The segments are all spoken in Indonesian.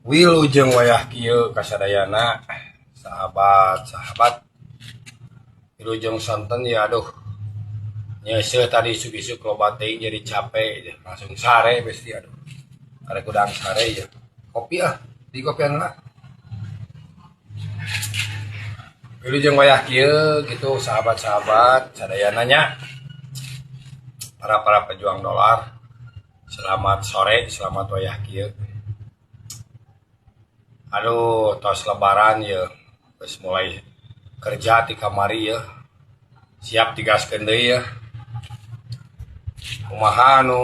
Wilujeng wayah kieu kasadayana sahabat-sahabat wilujeng sonten ya aduh nyesel tadi isuk-isuk loba teuing jadi capek langsung sare besti aduh karek udang sare ya kopi di kopian lah wilujeng wayah kieu gitu sahabat-sahabat sadayana nya para pejuang dolar selamat sore selamat wayah kieu. Aduh, tos lebaran ya, terus mulai kerja di kamari ya, siap digaskeun deui ya. Kumaha nu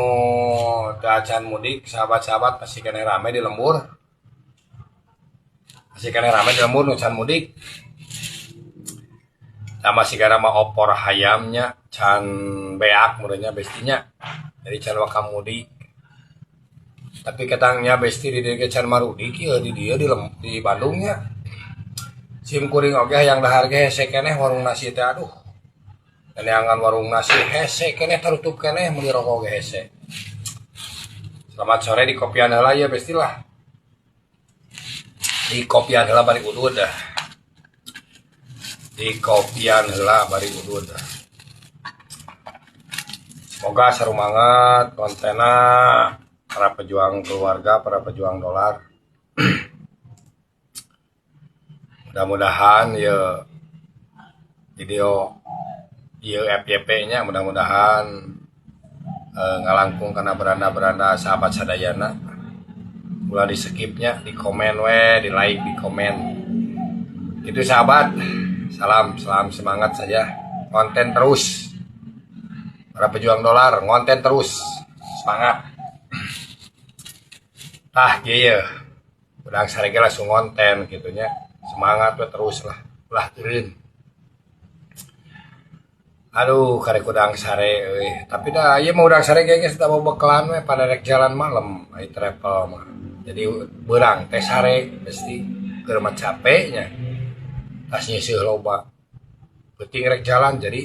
teu acan mudik, sahabat-sahabat masih kene rame di lembur. Masih kene rame di lembur nu can mudik. Da masih gara mah opor hayamnya, can beak meureunnya bestinya. Jadi can wakam mudik. Tapi ketangnya besti di dieu can marudik ieu di dia di Bandungnya. Sim kuring oge hayang dahar ge hese keneh warung nasi teh aduh. Neangan warung nasi hese keneh tarutup keneh meuli rokok ge hese. Selamat sore di kopian heula ya besti lah. Di kopian heula bari udud dah. Di kopian heula bari udud dah. Semoga sarumangat kontena para pejuang keluarga, para pejuang dolar. Mudah-mudahan ya video FYP-nya mudah-mudahan ngalangkung karena beranda-beranda sahabat sadayana. Mulai di skipnya, di komen di like, di komen. Itu sahabat. Salam semangat saja. Konten terus. Para pejuang dolar, konten terus. Semangat. Iya udang sare ge langsung konten gitunya semangat we terus lah teureun aduh karek udang sare tapi dah ieu mah udang sare ge geus da bekalan we pada rek jalan malam ai travel mah jadi beurang teh sare mesti keur mah capeknya tas nyeuseul loba penting rek jalan jadi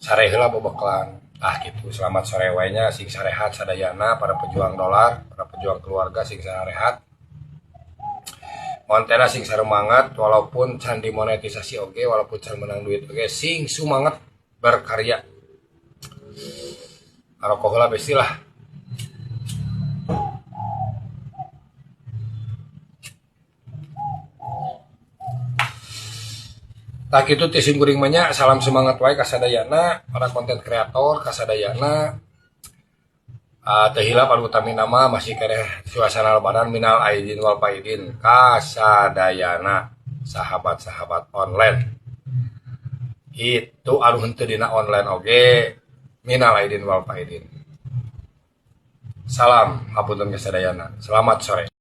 sare heula bobekalan. Gitu, selamat sore wainya sing sarehat sadayana para pejuang dolar, para pejuang keluarga sing sarehat. Kontena sing sarumangat walaupun can dimonetisasi oge, walaupun can menang duit oge, sing sumangat berkarya. Aroko heula besti lah. Tak itu tisim kuring banyak salam semangat wae kasadayana para konten kreator kasadayana teu hilap anu utami nama masih kene suasana lebaran minal aidin wal faidin kasadayana sahabat-sahabat online itu anu henteu dina online oge minal aidin wal faidin salam hapunten kasadayana selamat sore.